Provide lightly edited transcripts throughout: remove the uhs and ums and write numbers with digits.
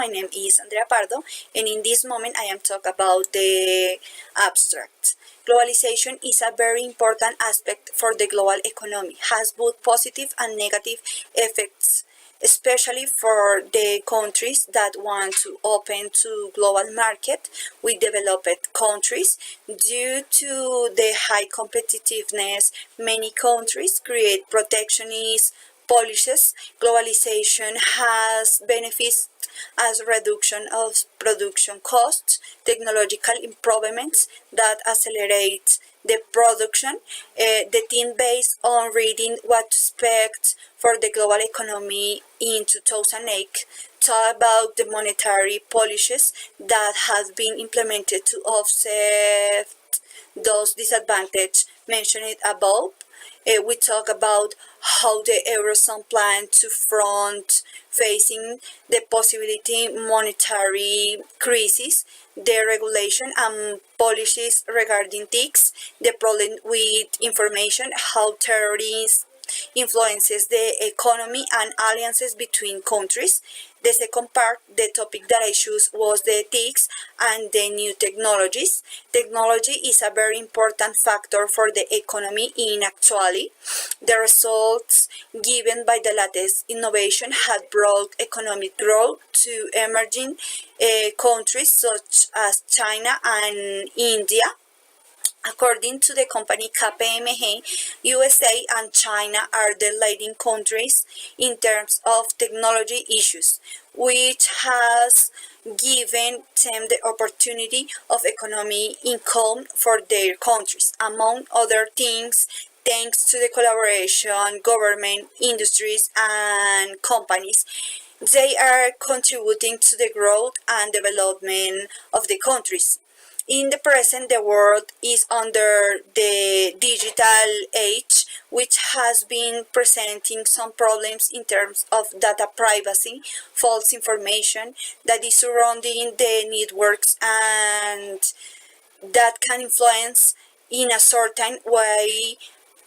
my name is Andrea Pardo, and in this moment I am talking about the abstract. Globalization is a very important aspect for the global economy, has both positive and negative effects, especially for the countries that want to open to global market with developed countries. Due to the high competitiveness, many countries create protectionist policies. Globalization has benefits as reduction of production costs, technological improvements that accelerate the production. The team based on reading what to expect for the global economy in 2008 talk about the monetary policies that have been implemented to offset those disadvantages mentioned above. We talk about how the Eurozone plan to front facing the possibility monetary crisis, the regulation and policies regarding TICs, the problem with information, how terrorism influences the economy and alliances between countries. The second part, the topic that I chose was the TICs and the new technologies. Technology is a very important factor for the economy in actually. The results given by the latest innovation had brought economic growth to emerging countries such as China and India. According to the company KPMG, USA and China are the leading countries in terms of technology issues, which has given them the opportunity of economic income for their countries. Among other things, thanks to the collaboration, government, industries, and companies, they are contributing to the growth and development of the countries. In the present, the world is under the digital age, which has been presenting some problems in terms of data privacy, false information that is surrounding the networks, and that can influence in a certain way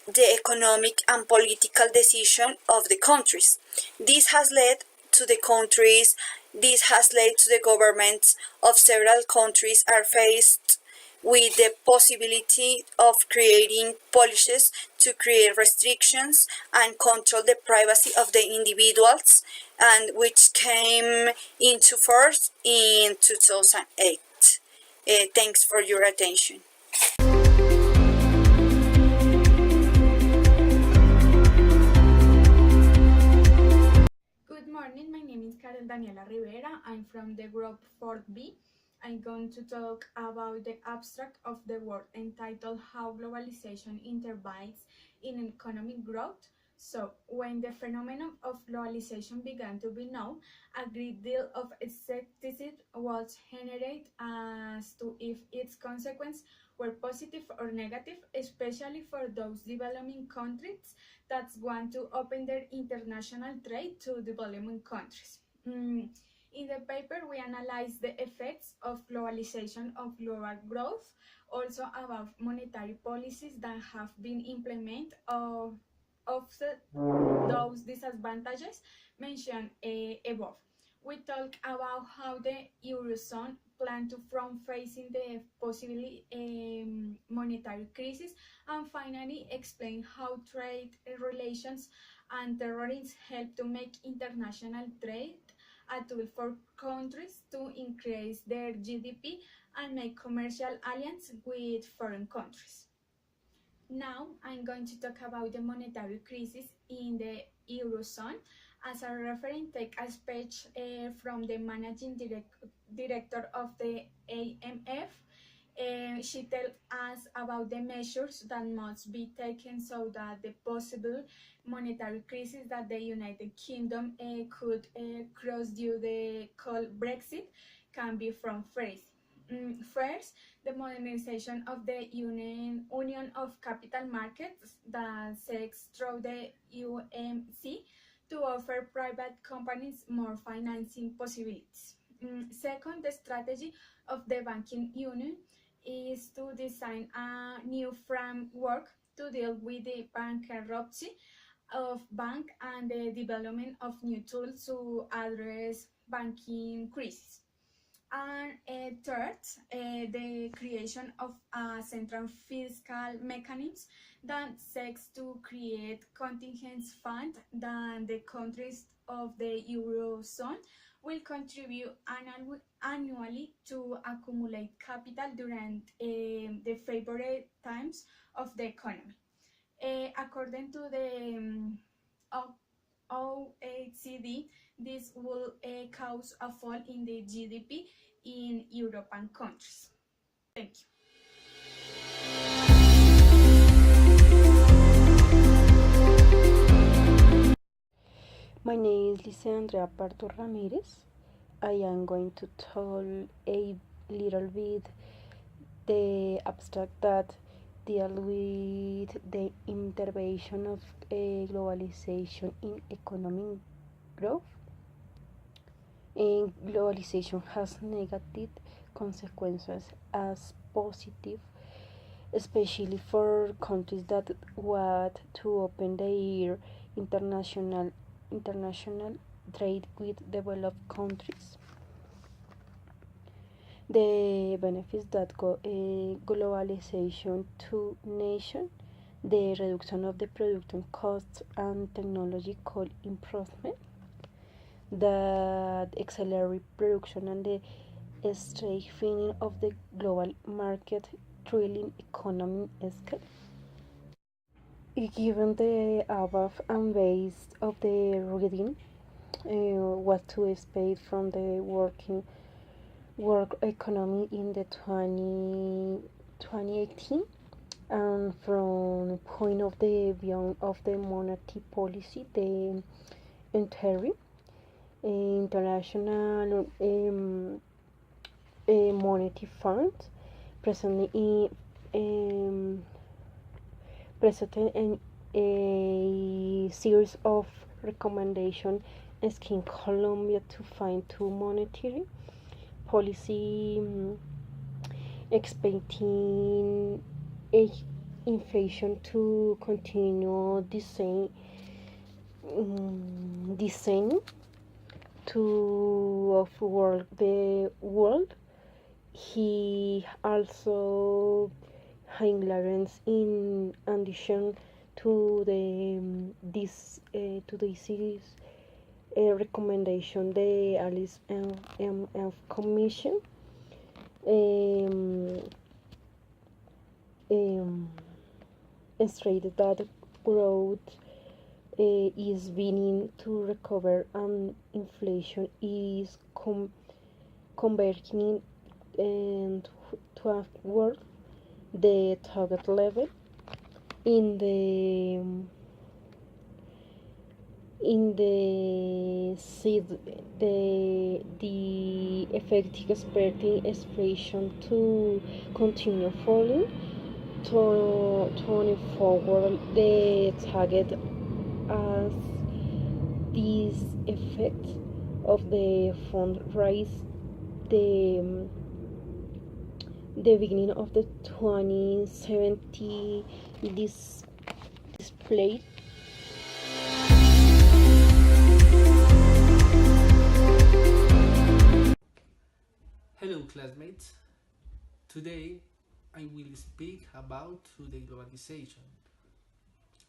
the economic and political decision of the countries. This has led to the countries This has led to the governments of several countries are faced with the possibility of creating policies to create restrictions and control the privacy of the individuals, and which came into force in 2008. Thanks for your attention. Good morning, my name is Karen Daniela Rivera. I'm from the group 4B. I'm going to talk about the abstract of the work entitled How Globalization Intervenes in Economic Growth. So, when the phenomenon of globalization began to be known, a great deal of skepticism was generated as to if its consequences were positive or negative, especially for those developing countries that want to open their international trade to developing countries. In the paper, we analyze the effects of globalization on global growth, also about monetary policies that have been implemented of offset those disadvantages mentioned above. We talk about how the Eurozone plan to front facing the possible monetary crisis, and finally explain how trade relations and terrorism help to make international trade a tool for countries to increase their GDP and make commercial alliances with foreign countries. Now I'm going to talk about the monetary crisis in the Eurozone. As a reference, take a speech from the managing director of the IMF. She tells us about the measures that must be taken so that the possible monetary crisis that the United Kingdom could cross due to the called Brexit can be from phrase. First, the modernization of the Union of Capital Markets that seeks through the UMC to offer private companies more financing possibilities. Second, the strategy of the banking union is to design a new framework to deal with the bankruptcy of bank and the development of new tools to address banking crisis. And third, the creation of a central fiscal mechanism that seeks to create contingent fund that the countries of the Eurozone will contribute annually to accumulate capital during the favorable times of the economy. According to the OECD, this will cause a fall in the GDP in European countries. Thank you. My name is Lisandra Parto Ramirez. I am going to tell a little bit the abstract that deal with the intervention of globalization in economic growth. And globalization has negative consequences as positive, especially for countries that want to open their international trade with developed countries. The benefits that globalization to nation, the reduction of the production costs and technological improvement that accelerate production and the strengthening of the global market thrilling economy scale. Given the above and based of the reading, what to expect from the work economy in the 2018, and from point of the view of the monetary policy, the interim international monetary fund presently presented in a series of recommendations asking Colombia to find two monetary policy, expecting inflation to continue designing to of the world. He also highlights in addition to this series recommendation the Alice Commission um, um, stated that growth is beginning to recover and inflation is converging toward the target level in the effective expecting inflation to continue falling to forward the target as these effects of the fund rise the beginning of the 2070 displayed. Hello classmates, today I will speak about the globalization.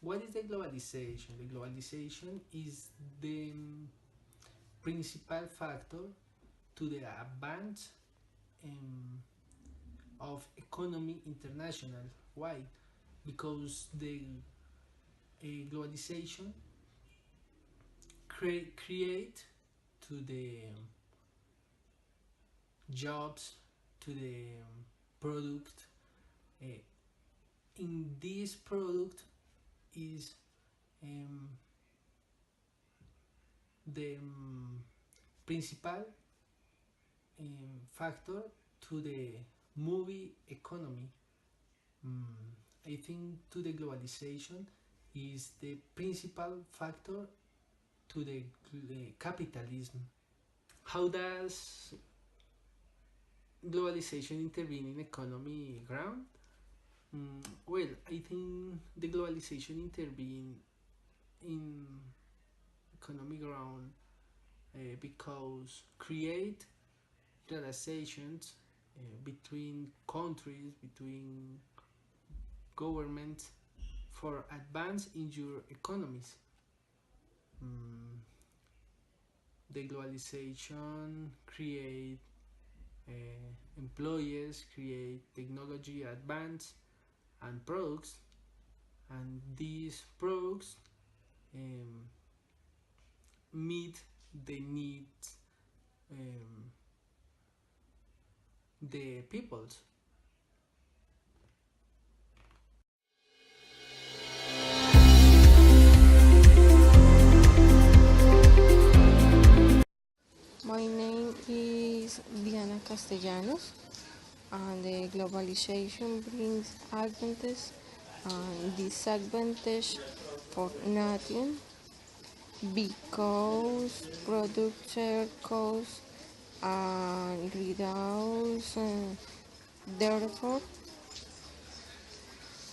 What is the globalization? The globalization is the principal factor to the advance of economy international. Why? Because the globalization create to the jobs, to the product. In this product is the principal factor to the movie economy. I think to the globalization is the principal factor to the capitalism. How does globalization intervene in economy ground? Well, I think the globalization intervene in economy ground because create relations between countries, between governments for advance in your economies. Mm, the globalization create uh, employees, create technology advance and products, and these products um, meet the needs the peoples. My name is Diana Castellanos, and the globalization brings advantages and disadvantages for nations because producer costs and reduce. Therefore,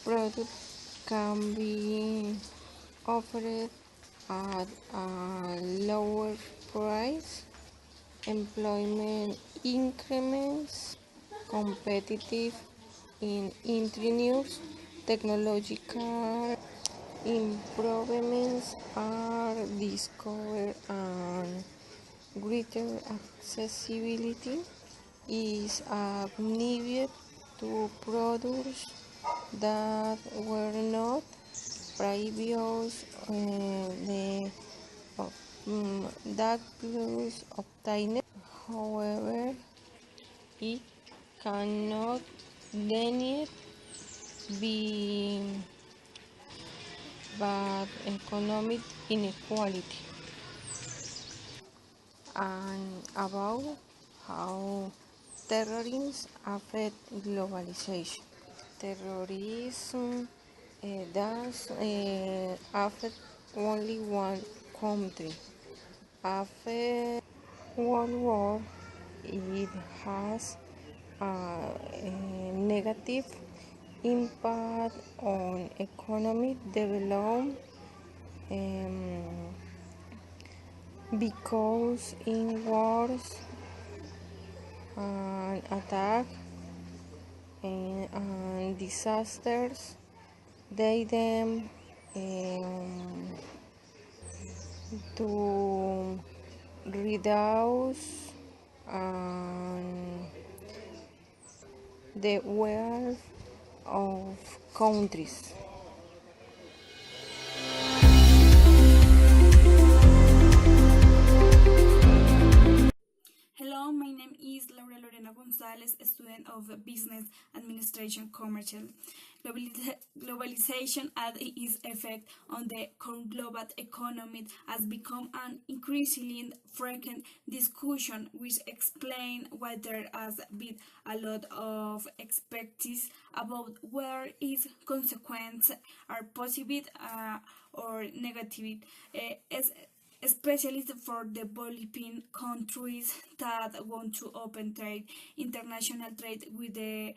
products can be offered at a lower price, employment increments, competitive in news, technological improvements are discovered, and greater accessibility is needed to products that were not previous the that was obtained. However, it cannot deny be but economic inequality and about how terrorism affect globalization. Terrorism does affect only one country. After World War, it has a negative impact on economic development um, because in wars and attacks and disasters they them to reduce the wealth of countries. Hello, my name is Laura Lorena Gonzalez, a student of Business Administration Commercial. Globalization and its effect on the current global economy has become an increasingly frequent discussion, which explains why there has been a lot of expectations about whether its consequences are positive or negative. As especially for developing countries that want to open trade, international trade with the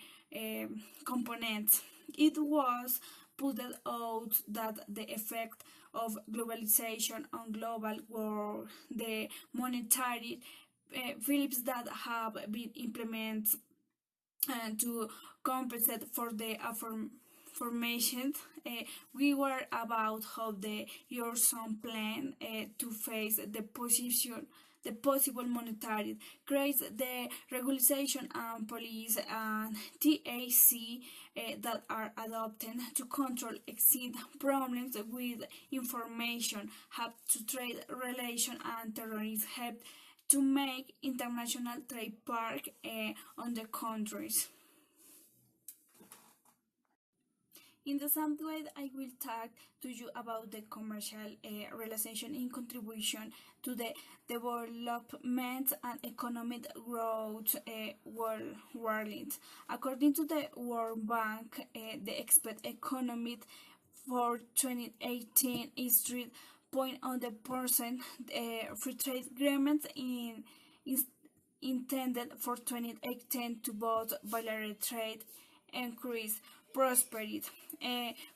components. It was pointed out that the effect of globalization on global world, the monetary Philips that have been implemented to compensate for the formation. We were about how the your son plan to face the possible monetary creates the regulation and police and TAC that are adopted to control exceed problems with information, have to trade relation and terrorism help to make international trade park on the countries. In the same way, I will talk to you about the commercial relation in contribution to the development and economic growth worldwide. According to the World Bank, the expected economic for 2018 is 3.1% free trade agreements in intended for 2018 to both bilateral trade increase prosperity,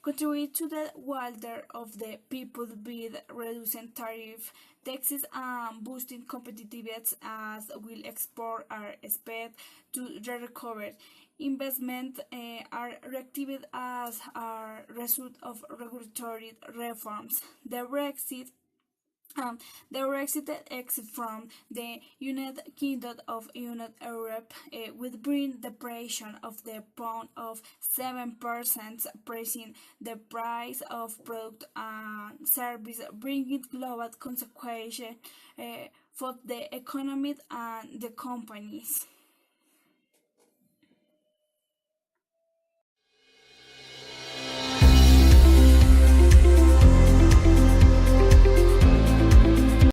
contribute to the welfare of the people with reducing tariff taxes and boosting competitiveness as will export are expected to recover. Investment are reactivated as a result of regulatory reforms. The Brexit exit from the United Kingdom of United Europe will bring depreciation of the pound of 7%, pressing the price of product and service, bringing global consequences for the economy and the companies.